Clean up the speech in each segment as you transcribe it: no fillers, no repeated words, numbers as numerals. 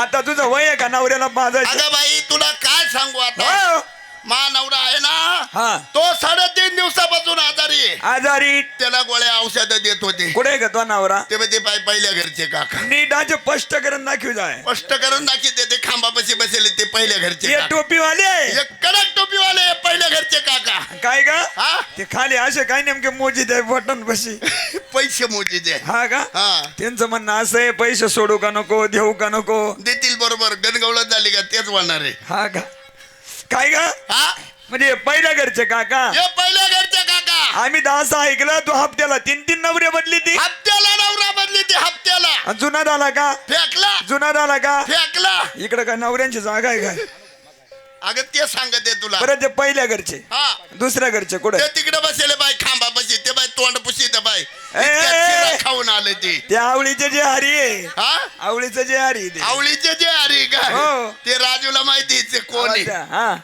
आता तुझं वय आहे का नवऱ्याला माझा? अगं बाई तुला काय सांगू आता, मा नवरा आहे ना हा तो 3.5 दिवसापासून आजारी आहे. आजारी त्याला गोळ्या औषधं देत होते. कुठे ग तो नवरा? ते म्हणजे पहिल्या घरचे काका. नीट आज स्पष्ट करून दाखवू जाय. स्पष्ट करून दाखवते ते खांबापाशी बसले ते पहिल्या घरचे हे काका. टोपीवाले एक कडक टोपीवाले पहिल्या घरचे काका. काय ग? हा ते खाली असे काय नेमके मोजी दे बटन बशी पैसे मोजे दे. हा का? हा त्यांचं म्हणणं असं आहे पैसे सोडू का नको देऊ का नको. देतील बरोबर. गणगवळत झाली का तेच होणार आहे. हा का? काय ग? हा म्हणजे पहिल्या घरचे काका. हे पहिल्या घरचे काका. आम्ही 10 ऐकलं तू हप्त्याला 3 नवरे बदली ती. हप्त्याला नवरा बदली ती हप्त्याला. आणि जुना झाला का? फेकला जुना झाला का? फेकला. इकडे काय नवऱ्यांची जागा आहे काय? अगं ते सांगते तुला. बरं ते पहिल्या घरचे. हा दुसऱ्या घरचे कुठे? ते तिकडे बसले बाई खांबा बशी. ते बाई तोंड पुशी ते बाई ए, ए, खाऊन आले ते. ते आवळीचे जे हरी आहे. हा आवळीचं जे हरी ते. आवळीचे जे अरे काय हो. ते राजूला माहिती आहे कोण आहे. हा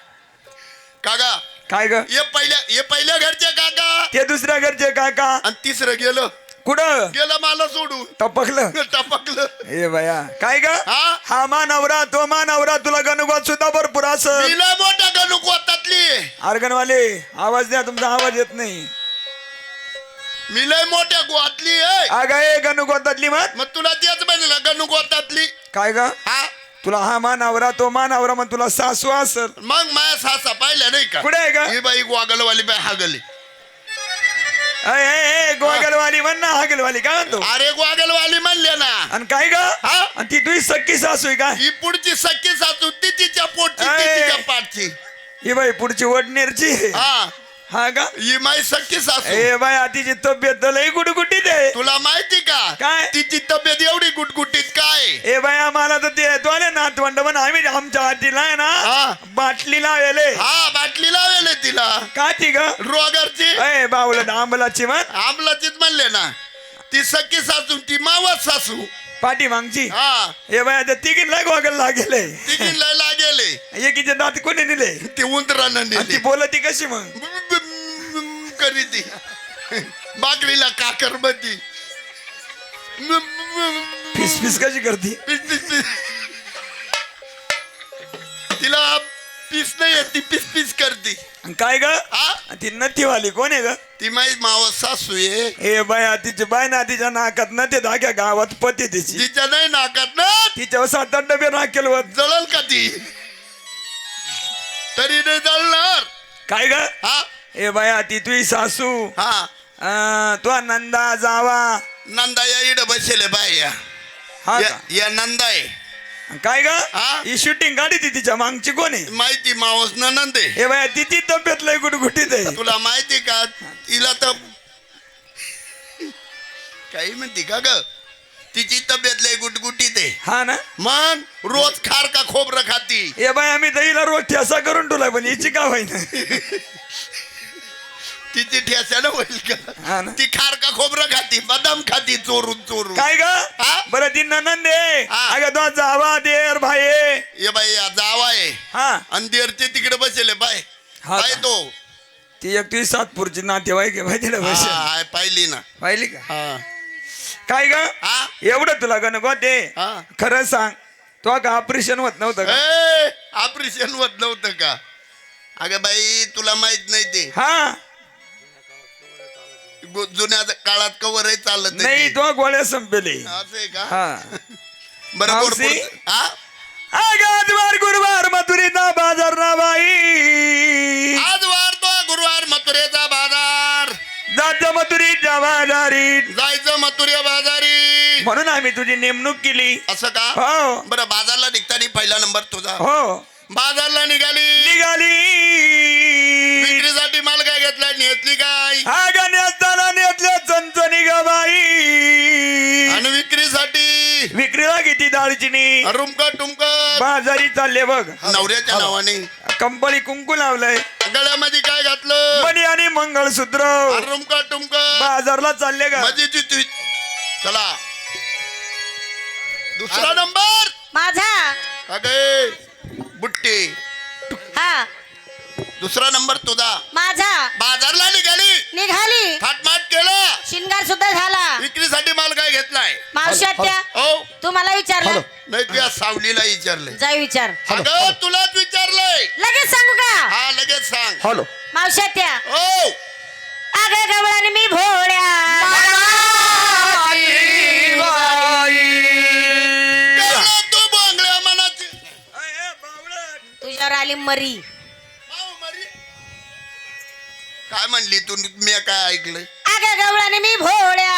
काका काय ग? हे पहिल्या घरचे काका. ते दुसऱ्या घरचे काका. आणि तिसरं गेलं कुठं मला सोडून टपकलं? टपकलं. ए बया काय ग? हा हा मा नवरा तो मा नवरा तुला गणगोत सुद्धा भरपूर असं. तिला मोठ्या गणुकोतातली. अर्गणवाले आवाज द्या तुमचा आवाज येत नाही. मी लय मोठ्या गोवातली आहे. अगं ए गणगोतातली मग तुला तेच बनलं गणुकोतातली. काय ग? हा तुला हा मा नवरा तो मा नवरा मग तुला सासू असल. मग माझ्या सासा पाहिल्या नाही का? कुठे आहे का? ही बाई गोगलवाली बाई हागली. ए गोगलवाली म्हण ना हागलवाली काय म्हणतो? अरे गोगलवाली म्हणले ना. आणि काय ग? हा आणि ती तुझी सख्खी सासू आहे का? ही पुढची सख्खी सासू ती तिच्या पोटची ती ए. तिच्या पाठची. ही बाई पुढची वडनेरची. हा हा का? ही माई सख्खी सासू. ए बाई तिची तब्येत लई गुटगुटीत आहे. तुला माहिती का काय? तिची तब्येत एवढी गुटगुटीत काय? ए बाई आम्हाला तर ते तो आले नातवंड पण आम्ही आमच्या आजीला आहे ना हा. बाटली लावेले. हा बाटली लावेल तिला का ती ग? रोगरची. ए बावलं आंबलाची म्हण आमलाचीच म्हणले ना. ती सख्खी सासू ती मावस सासू. पाठी मागची. हा ए बाई आता तिघींना गोगल लागेले. तिघी लय लागेले. एकीचे दात कोणी नेले? ती उंदरानं आणि ती नेली. बोलती कशी मग? करी ती बाकरीला काकर बती. फिस फिस कशी करती? तिला पीस नाही येत ती पिस पिस करते. काय ग? हा ती नथीवाली कोण आहे ग? ती माई मावस सासू आहे. ए बाया तिची बाय ना तिच्या नाकात न ते धाग्या गावात पती तिची. तिच्या नाही नाकात ना. तिच्यावर 7-8 डबे नाकेल होत. जळल का ती? तरी नाही जळणार. काय ग? हा ए बाया ती तुझी सासू. हा तो नंदा जावा. नंदा या इड बसले बाय या. हा का? या नंदा आहे. काय ग? हा? ही शूटिंग गाडी ती तिच्या मागची कोण आहे? माहिती मावस नंद आहे. ए बाया तिची तब्येत लय गुटगुटीत आहे. तुला माहिती का तिला तर काही म्हणते का ग? तिची तब्येत लय गुटगुटीत आहे. हा ना? मग रोज खार का खोबरं खाती. ए बाय आम्ही दहीला रोज ठेसा करून ठेवलाय पण हिची का होईना? तिची ठेस्यानं होईल का? हा ना? ती खार का खोबरं खाती बदाम खाती चोरून चोरून. काय ग? हा? बरं ती ननंद आहे. हा. अगं तो जावा देर भाई आहे. ये बाई या जावा आहे. हा आणि देरचे तिकडे बसले बाय. हा बाय का? तो ती एक तुझी सातपूरची नातेवाईक आहे माहिती ना बस. हा पाहिली ना. पाहिली का? हा काय ग? हा एवढं तुला गण गोते हा खरं सांग तो का ऑपरेशन होत नव्हतं का? ऑपरेशन होत नव्हतं का? अगं बाई तुला माहित नाही ते. हा जुन्या काळात कवर चालत नाही तो गोळ्या संपेले. असं आहे का? हा बरोबर. मावशी? हा आजवार गुरुवार मथुरीचा बाजार ना बाई. आज वार तो गुरुवार मथुरेचा बाजार. जायचं मथुरीच्या बाजारीत. जायचं मथुरे बाजारी. म्हणून आम्ही तुझी नेमणूक केली. असं का? हो बरं बाजारला निघताना पहिला नंबर तुझा. हो बाजारला निघाली. निघाली. विक्रीसाठी माल काय घेतला नेतली काय? हा गाण्याला नेतल्या चंचणी ग बाई. आणि विक्रीसाठी विक्रीला किती दालचिनी रुमकट टुमकट बाजारी चालले बघ. नवऱ्याच्या नावाने कंपनी कुंकू लावलंय. गळ्यामध्ये काय घातलं? मणी आणि मंगळसूत्र रुमकट टुमकट बाजारला चालले का? मजेची. चला दुसरा नंबर माझा. अगे बुट्टी. हा दुसरा नंबर तुझा. माझा. बाजारला निघाली, निघाली, थाटमाट केलं, शिंगार सुद्धा झाला. विक्रीसाठी माल काय घेतलाय? मावशी आत्या, हो तू मला विचारलं? नाही, तुझ्या सावलीला विचारलंय. जाय विचार. अगं तुलाच विचारलंय. लगेच सांगू का? हा लगेच सांग. हॅलो मावशी आत्या, हो अगं गवळण मी भोळ्या, कळलं तू बोंगळ्या मनाची. तुझ्यावर आली मरी. माऊ मरी. काय म्हणली तू? मी काय ऐकलंय? अगं गवळण मी भोळ्या,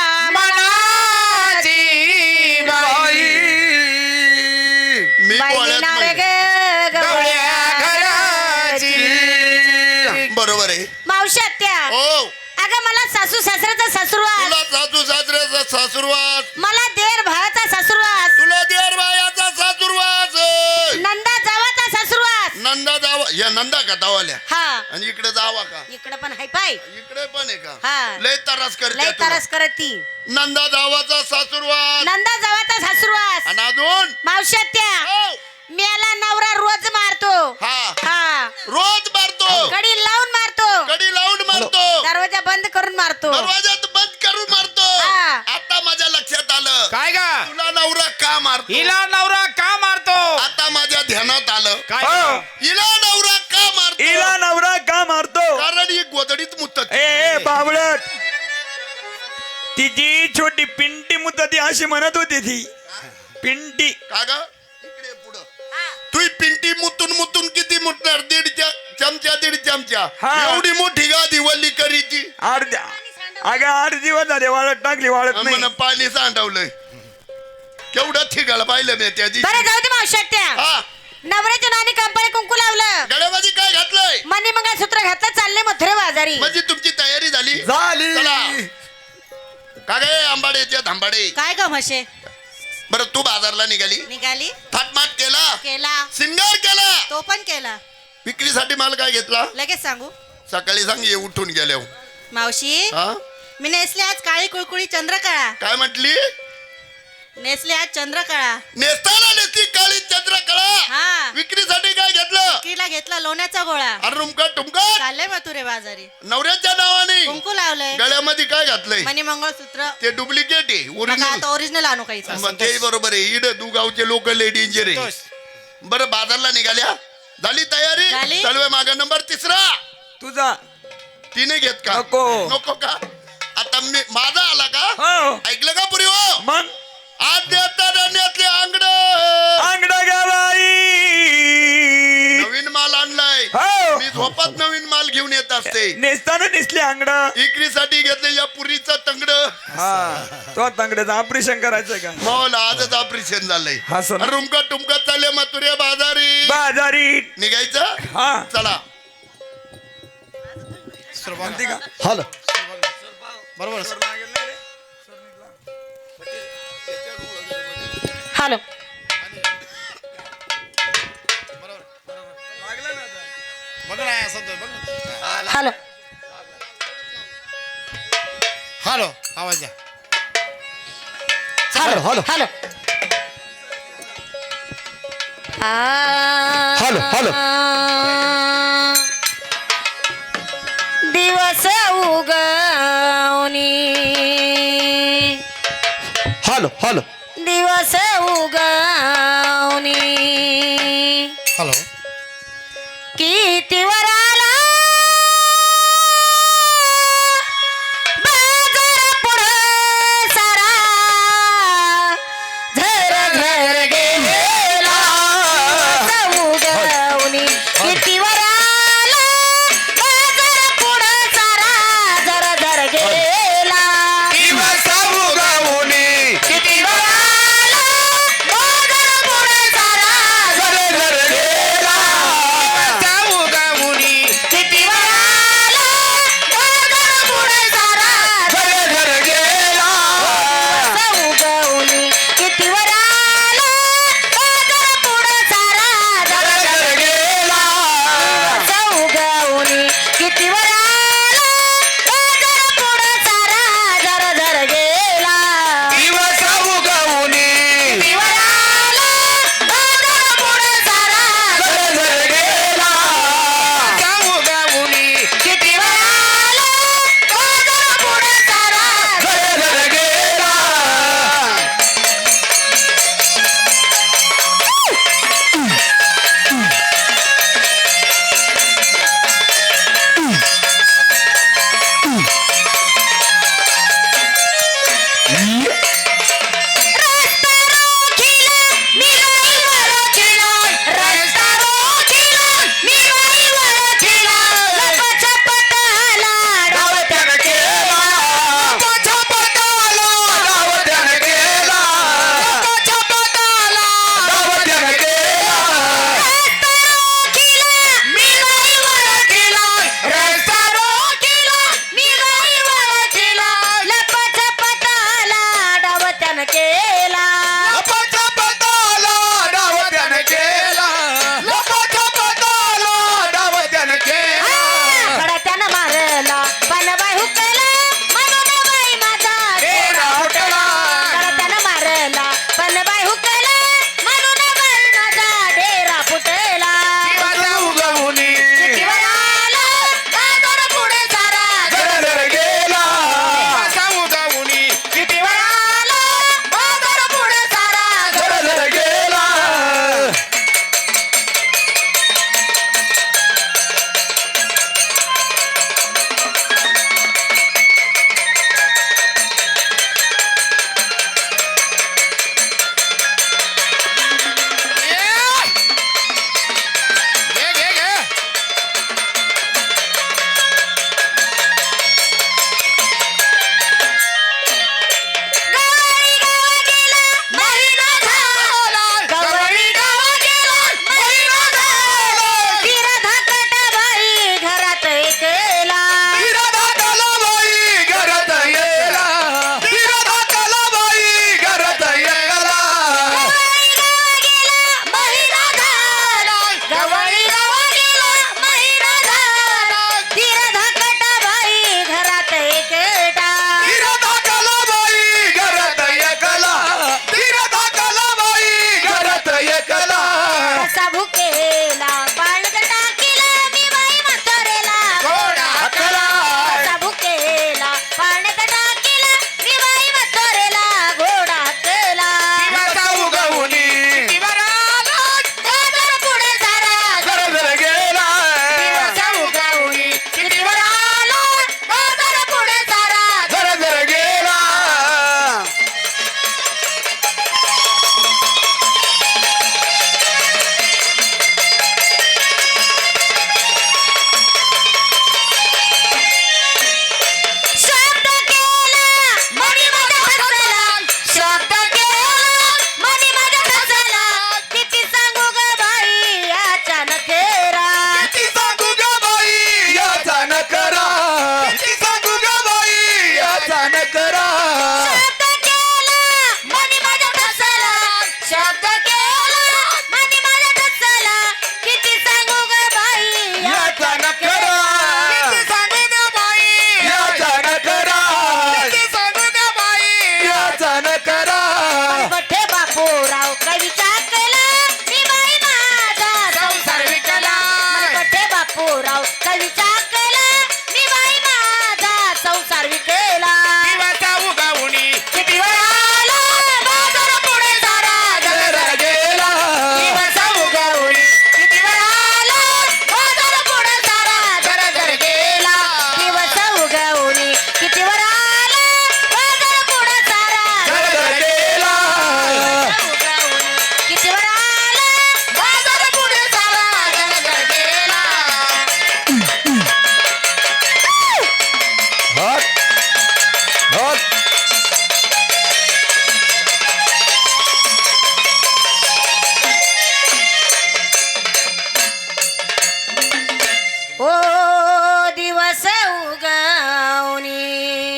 मी बाई बोळ्यात नाव रे म्हणले. ग गवळ्या घराची. बरोबर आहे. मावशी आत्या, हो अगं मला सासू सासऱ्याचा सासूरवास, तुला सासू सासऱ्याचा सासूरवास, मला देर भावाचा सासूरवास, तुला देर बायाचा सासूरवास, नंदा जावाचा सासूरवास. नंदा जावा. या नंदा का दावाल्या? हा, आणि इकडे जावा का? इकडे पण हाय पाय. इकडे पण आहे का? हा. लय तरस लय करते तरस करत ती. नंदा जावाचा सासूरवास. नंदा जावाचा सासूरवास. आणि अजून मावशी आत्या, हो. मेला नवरा रोज मारतो. हा हा, रोज मारतो, कडी लावून मारतो, कडी लावून मारतो, दरवाजा बंद करून मारतो. दरवाजात बंद करून मारतो. हा. आता माझ्या लक्षात आलं. काय गा तुला नवरा का मारतो? हिला नवरा का मारतो? आता माझ्या ध्यानात आलं. काय हो. हिला नवरा का मारतो? हिला नवरा का मारतो? कारण ही गोदडीत मुतत. ए बावळट, तिची छोटी पिंटी मुतती अशी म्हणत होती ती. पिंटी. का ग? इकडे पुढं. तू पिंटी मुतून मुतून किती मुतणार? दीड चमचा, दीड चमचा. हा. एवढी मोठी गादी वल्ली करीची. अर्ध्या अगं 8 दिवस झाले वाळत टाकली, वाळत नाही. म्हणून पाणी सांडवलंय. केवढं ठिकाण पाहिलं मी त्या बरं दिवशी. जाऊ दे मावशी आत्या, हा नवऱ्याच्या नानी कंपनी कुंकू लावलं, गळ्यामध्ये काय घातलंय? मनी मंगळसूत्र घातलं, चालले मथुरे बाजारी. म्हणजे तुमची तयारी झाली? झाली. चला. का गे आंबाडेच्या धांबाडे? काय ग म्हशे? बरं तू बाजारला निघाली, निघाली, थाटमाट केला, केला, सिंगार केला, तो पण केला. विक्रीसाठी माल काय घेतला? लगेच सांगू सकाळी सांग ये उठून गेल्यावर. मावशी, हा मी नेसले आज काळी कुळकुळी चंद्रकळा. काय म्हटली? नेसले आज चंद्रकळा. नेसताना नेसती काळी चंद्रकळा. हा, विक्रीसाठी काय घेतलं? किला घेतला लोण्याचा गोळा, अरे रुमका टुमका. चालले मथुरे बाजारी. नवऱ्याच्या नावाने कुंकू लावलंय, गळ्यामध्ये काय घातलंय? मनी मंगळसूत्र. ते डुप्लिकेट आहे. मग ओरिजिनल आता ओरिजिनल आणू काही? मग ते बरोबर आहे. इड तू गावचे लोक लय डेंजर आहे. बरं बाजारला निघाल्या, झाली तयारी? झाली. चलवे मागा नंबर 3. तुझा तिने घेत का? नको. नको का? आता मी माझा आला का? हो. ऐकलं का पुरी? हो मग आज देतातले आंगड अंगड गावाई. नवीन माल आणलाय. हो. मी झोपात नवीन माल घेऊन येत असते. नेसताना नेसली अंगड. इकरीसाठी घेतले या पुरीचं तंगड. हा, तो तांगड्याचं ऑपरेशन करायचं का? मौला आजच ऑपरेशन झालंय. हा, सोना. रुमका टुमका चालले मथुरे बाजारी. बाजारी निघायचं. हा. चला. म्हणते का? हॅलो हॅलो, हॅलो, हॅलो आवाज द्या. Hello, hello. Hello. Hello, hello. दिवस उगवणी, हॅलो हॅलो दिवस उगवणी, हॅलो. किती वराला बाजार पुढं सारा झर झर गेला. उगवणी किती वराला बाजार पुढं सारा झर झर गेला. दिवस उगवणी किती वराला बाजार पुढं सारा झर झर गेला. उगवणी सुनबाई हुकला म्हणून बाई माझा डेरा फुटला जीवाचा उगवणी कितीवर आला बाजार पुढे सारा घर गेला जीवाचा उगवणी कितीवर आला बाजार पुढे सारा घर गेला घे घे घे गवळी गावा गेला महिना झाला तीर धाकट बाई घरात एकला विरोधाला बाई घरात येला विरोधाला बाई घरात येला महिना झाला गवळी गावा गेला महिना झाला तीर धाकट बाई घरात एकटा विरोधाला बाई घरात एकला विरोधाला बाई घरात एकला कसा भुकेला पाळण्यात टाकीला मी बाई म्हातारेला घोडा अकला कसा भुकेला पाळण्यात टाकीला मी बाई म्हातारेला घोडा केला जीवाचा उगवणी कितीवर आला बाजार पुढे सारा घर गेला दिवसा उगवणी कितीवर आला बाजार पुढे सारा घर गेला शब्द केला मनी माझा हसला शब्द केला मनी माझा हसला किती सांगू ग बाई अचानक केला किती सांगू ग बाई याचा न करा किती सांगू ग बाई याचा न करा शब्द केला मनी माझा हसला शब्द केला मनी माझा हसला किती सांगू ग बाई याचा न करा सांगू द्या बाई याचा न करा सांगू द्या बाई याचा न करा बठे बापूराव कविता केला मी बाई माझा संसार विकला बठे बापूराव कविता केला मी बाई माझा संसार विकेला जीवाचा उगवणी कितीवर आला बाजार पुढे सारा घर गेला दिवसा उगवणी कितीवर आला बाजार पुढे सारा घर गेला दिवसा उगवणी कितीवर आला बाजार पुढे सारा घर गेला उगवणी कितीवर आला बाजार पुढे सारा घर गेला हट हट ओ दिवस उगवणी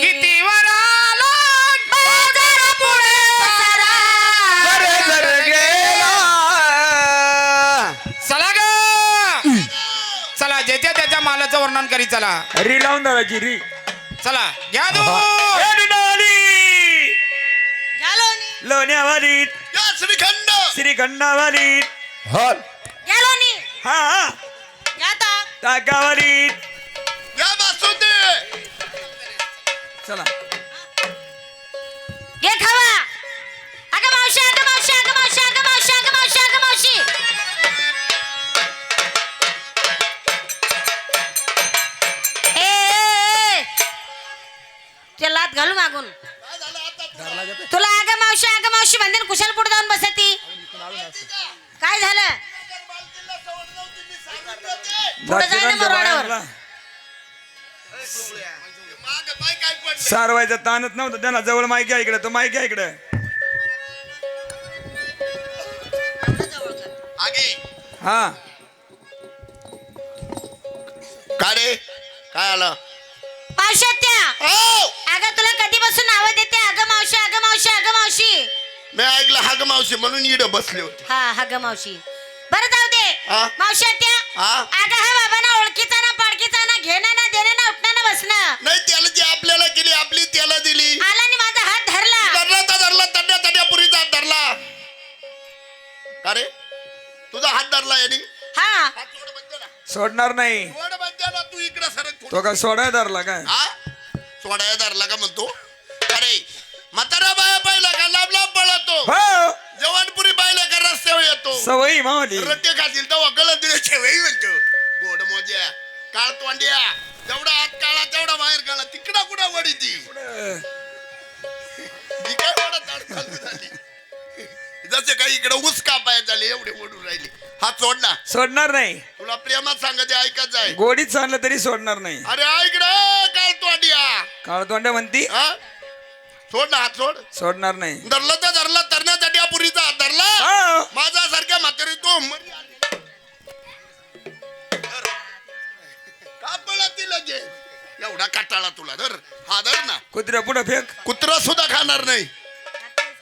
कितीवर आला बाजार पुढे सारा घर गेला चला ग चला ज्याच्या त्याच्या मालाचं वर्णन करी चला री लावून दादाची री चला घ्या दू लोण्यावालीत या श्रीखंड श्रीखंडावालीत हट गेलोनी हा याता ताकावालीत या बासुंदी चला घे खावा अगं मावशी अगं मावशी अगं मावशी अगं मावशी अगं मावशी अगं मावशी ए ते लात घालू मागून तुला अगं मावशी म्हणते ना कुशाल पुढे जाऊन बसती काय झालं पुढे जाय ना मरवाडावर माग बाय काय पडलं सारवायचा ताणच नव्हता त्यांना जवळ माईक आहे इकडे तो माईक आहे इकडे आगे हा काढे काय आलं पावशात्या ओ अगं तुला कधीपासून नावं देते अगं मावशी अगं मावशी अगं मावशी मी ऐकलं हाग मावशी म्हणून इड बसले होते हा अगं मावशी बरं जाऊ दे हा? मावशात्या हा? अगं हा बाबा ना ओळखीचा ना पाडकीचा ना घेणं ना देणं ना उठणं ना बसणं नाही त्याला जी आपल्याला केली आपली त्याला दिली आला आणि माझा हात धरला धरला तर धरला तड्या तड्या पुरीचा धरला हात धरला याने हा हात सोड म्हणते ना सोडणार नाही सोड म्हणते ना तू इकडे सरक तो थोडं. का सोडाय धरला काय हा सोडाया धरला का म्हणतो अरे म्हातारा बाया पाहिला का लांब लांब पळतो हो जवानपुरी बायला का रस्त्यावर येतो सवयी मावली रट्टे खातील तर वगळत दिले शेवई म्हणतो गोड मोज्या काळ तोंड्या जेवढा आत काळा तेवढा बाहेर काळा तिकडा कुठं वडी ती जी काय वडा चालू झाली जसे काही इकडे ऊस कापाय झाले एवढे ओढून राहिले हात सोडला सोडणार नाही तुला प्रेमात सांगते ऐकत जाय गोडीत सांगलं तरी सोडणार नाही अरे ऐक रे काळ तोंड्या काळतोंड्या म्हणती हा सोड ना हात सोड सोडणार नाही धरला तर धरला तरण्यासाठी पुरीचा हात धरला हो. माझा सारख्या म्हातारी तो मरी आली. का पळती लगे एवढा काटाळा तुला धर हा धर ना कुत्र्या पुढे फेक कुत्रा सुद्धा खाणार नाही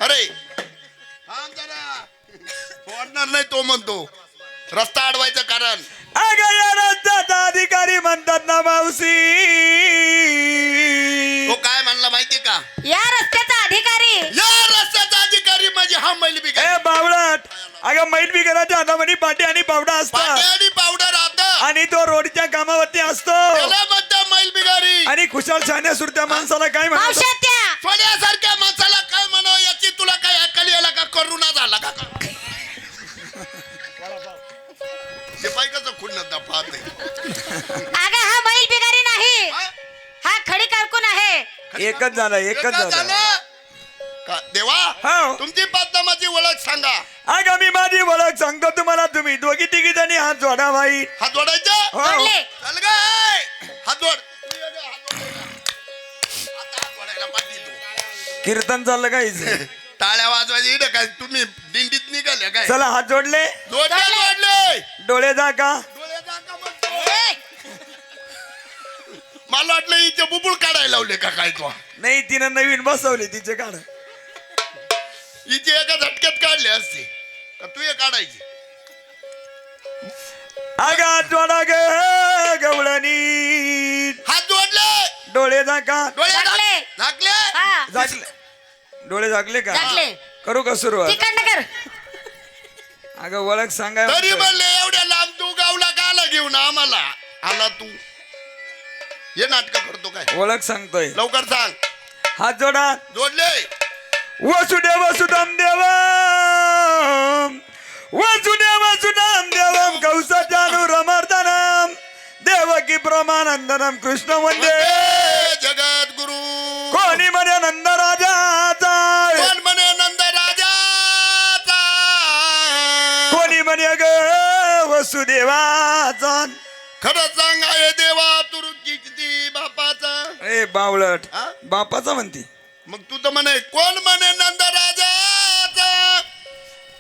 अरे थांब जरा सोडणार नाही तो म्हणतो रस्ता अडवायचं कारण अगं या रस्त्याचा अधिकारी म्हणतात ना मावशी तो काय म्हणला माहितीये का या रस्त्याचा अधिकारी या रस्त्याचा अधिकारी म्हणजे हा मैल बिघा ए बावळट अगं मैल बिगराच्या हातामध्ये पाटी आणि पावडा असतात आणि पावडर आता आणि तो रोडच्या कामावरती असतो त्याला म्हणतात मैल बिगारी आणि खुशाल शान्या सुरत्या माणसाला काय म्हणतात मावशात्या सोन्यासारख्या माणसाला काय म्हणावं याची तुला काय अक्कल याला का करुणा झाला का ते पाय कसं खुन्नत पाहते अगं हा बैल बिगारी नाही हा खडी कारकून आहे एकच झालं एकच झालं का देवा हो तुमची बदनामाची ओळख सांगा अगं मी माझी ओळख सांगतो तुम्हाला तुम्ही दोघी तिघी जणी हात जोडा बाई हात जोडायचा हो जोडले. चल गाय हात जोड तू ये गं, हात जोडायला. आता हात जोडायला पाठी तू कीर्तन चाललं काय टाळ्या वाजवायची इकडे काय तुम्ही दिंडीत निघाल्या काय चला हात जोडले जोडले डोळे जा का डोळे दाखा म्हणतो. मला वाटलं इथे बुबुळ काढायला लावले का काय तो नाही तिनं नवीन बसवली तिचे काढ इथे एका झटक्यात काढले असते का तू हे काढायची अगं हात जोडा ग गवळणी हात जोडले डोळे जा का डोळे झाकले. झाकले हा झाकले डोळे झाकले का झाकले. करू का सुरुवात तिकडनं कर अगं ओळख सांगाय तरी म्हणतोय. म्हणले एवढ्या लांब तू गावला का आला घेऊन आम्हाला आला तू हे नाटक करतो काय ओळख सांगतोय लवकर सांग हात जोडा जोडले वसुदेव सुतम देवम वसुदेव सुतम देवम कौसजानुरमर्दनम देवकी प्रमानंदनम कृष्ण वंदे जगत गुरु कोणी म्हणे नंद राजाचा कोण म्हणे नंद राजाचा कोणी म्हणे ग वसुदेवाचा खरं सांग आहे देवा तू किती बापाचा ए बावळट हा? बापाचा म्हणती मग तू तर म्हणे कोण म्हणे नंद राजाचा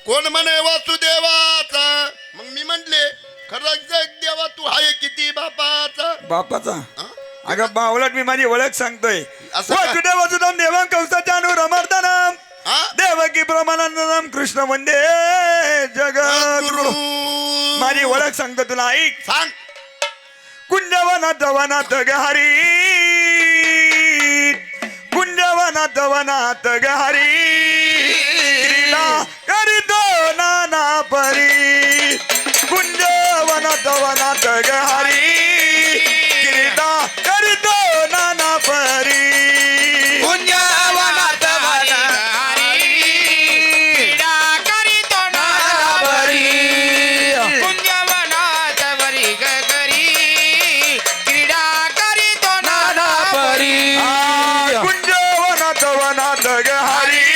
कोण म्हणे वासुदेवाचा मग मी म्हटले खरं जग देवा तू आहे किती बापाचा बापाचा हा? अगं बावळट मी माझी ओळख सांगतोय असं का? वसुदेव वसुदेव देवं कौसजानुरमर्दनम हा? देवकी प्रमानंदनम कृष्ण वंदे जगत गुरु माझी ओळख सांगतो तुला ऐक सांग कुंजवनाथ वनाथ गहरी कुंजवनाथ वनाथ गहरी क्रीडा करीतो नाना परी कुंजवनाथ वनाथ गहरी क्रीडा करीतो नाना परी कुंजवनात वनहरी, क्रीडा करीतो नाना परी. कुंजवनात वरी गगरी क्रीडा करीतो नाना नाना परी. कुंजवनाथ वनाथ गहरी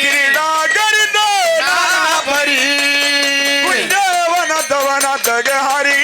क्रीडा करीतो नाना परी. कुंजवनाथ वनाथ गहरी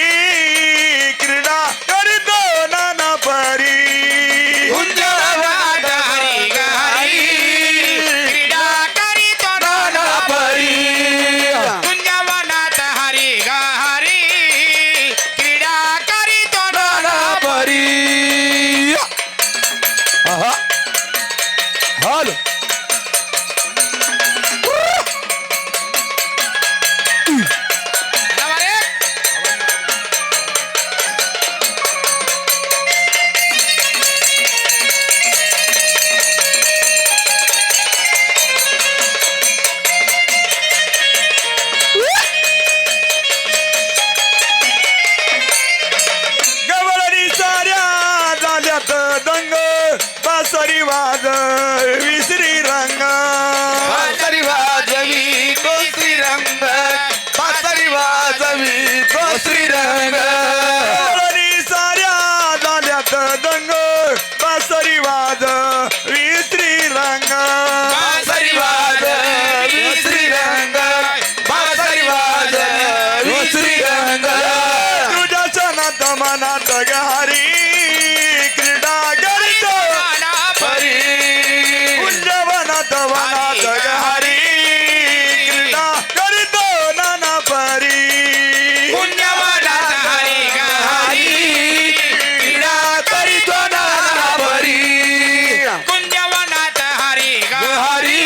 रंग आणि साऱ्या झाल्यात दंग बासरी वाज विसरी रंग बासरी वाज विसरी रंग बासरी वाज विसरी रंग तुझ्या सणात मनात गहारी क्रीडा करीत परी कुंजवनात वनात गहारी क्रीडा करीत नाना परी पुण्यवनात हरी गहारी क्रीडा करीतो नाना परी कुंजवनात हरी हरी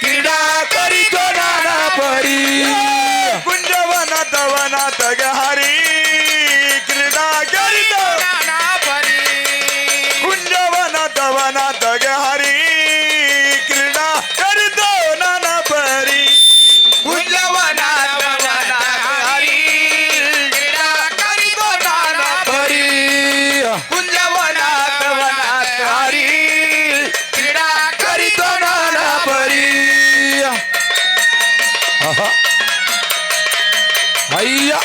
क्रीडा करीतो नाना परी कुंजवनात वनात गहारी क्रीडा करीत नाना परी कुंजवनात वनात गहारी क्रीडा करीत नाना परी कुंजवनात वनात हरी क्रीडा करीतो नाना परी कुंजवनात वनात हरी क्रीडा करीतो नाना परी अय्या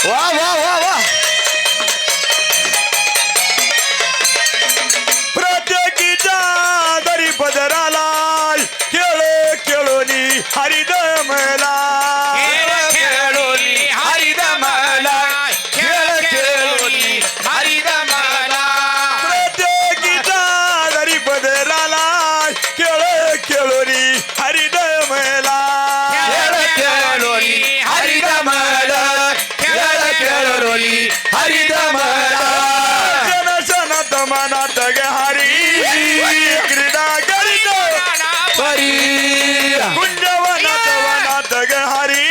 वा वा वा वा प्रत्येकीच्या दरी पदराला खेळ खेळोनी हरिदमला खेळ खेळोली हरिदमला खेळ खेळोली हरिदमला प्रत्येकीच्या दरी पदराला खेळ खेळोनी हरिदमला खेळ खेळोली हरिदमल खेळ खेळोली हरिदमल जनसनात मनात गहारी क्रीडा करीत परी कुंजवनात वनात गहारी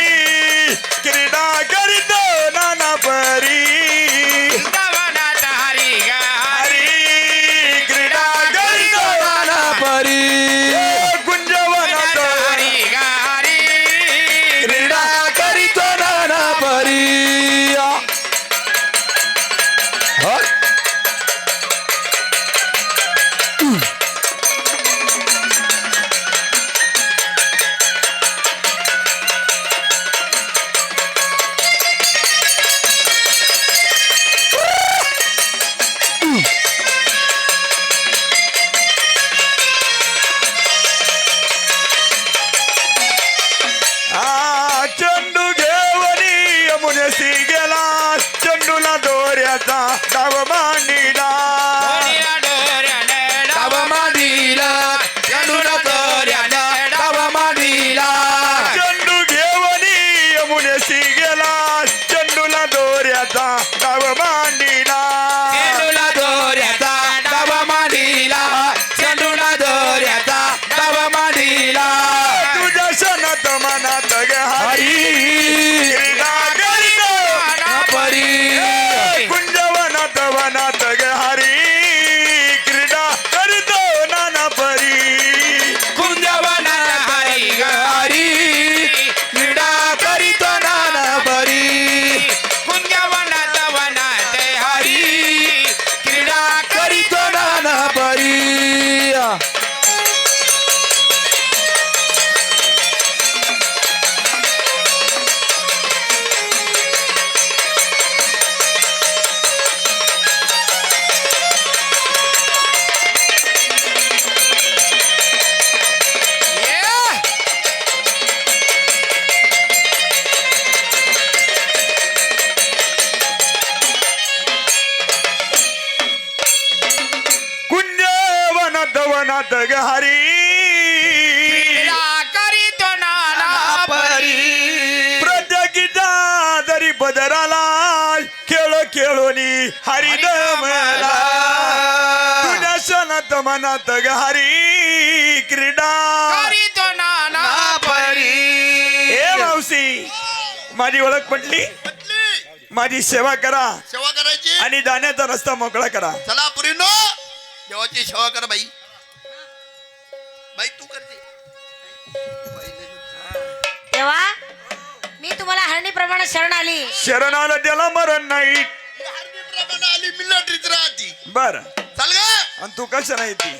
क्रीडा करीत नाना परी कुंजवनात हरी हरी क्रीडा करीत नाना परी कुंजवनात हरी हरी क्रीडा करीतो नाना परी चंडू घेवनी यमुनेशी गेला चंडूला दोऱ्याचा डाव मांडीला डाव मांडीला चंडूला दोऱ्याचा डाव मांडीला चंडू घेवनी यमुनेशी गेला चंडूला दोऱ्याचा डाव मांडीला चंडूला दोऱ्याचा डाव मांडीला चंडूला दोऱ्याचा डाव मांडीला तुझ्या सणात मनात गहारी क्रीडा करीत परी कुंजवनात वनात गहारी क्रीडा करीत नाना परी कुंजवनात हरी हरी क्रीडा करीतो नाना परी कुंजवनात वनात हरी क्रीडा करीतो नाना परी कुंजवनात वनात गहारी करीतो नाना परी प्रत्येकीच्या दरी पदराला खेळ खेळोनी हरिदमला तुझ्या सणात मनात गहारी क्रीडा करीतो नाना परी ए मावशी माझी ओळख पटली माझी सेवा करा सेवा करायची आणि जाण्याचा रस्ता मोकळा करा चला पुरीनो देवाची सेवा कर बाई बाई तू करते तेव्हा मी तुम्हाला हरणीप्रमाणे शरण आली. शरण आलं त्याला मरण नाही. प्रमाण आली मिलिटरीत राहती बर चाल ग आणि तू कशा नाही ती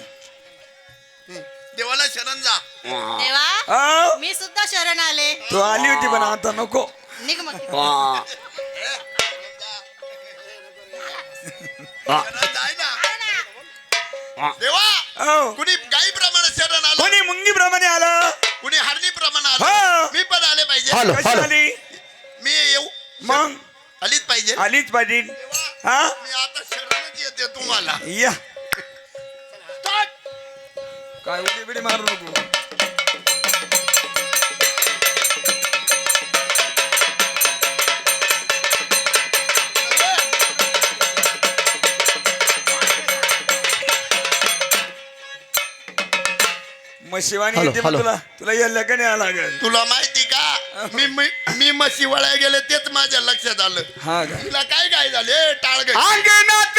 देवाला शरण जा देवा आ? मी सुद्धा शरण आले. तू आली होती पण आता नको. निघ मग. शरण जाय ना देवा हो. कुणी गाई प्रमाणे शरण आलं कोणी मुंगी प्रमाणे आलं. कुणी हरणी प्रमाणे हो. आलं मी पण आले पाहिजे हॅलो. कशी आली मी येऊ मग आलीच पाहिजे आलीच पाहिजे. हा मी आता शरणच येते तुम्हाला या काय उडी बिडी मारू नको. मग शिवानी हॅलो, येते मग हॅलो. तुला तुला यायला का नाही लागेल. तुला माहिती का मी म्हशी वळाय गेले तेच माझ्या लक्षात आलं हा का तुला काय झाले टाळ अंगणात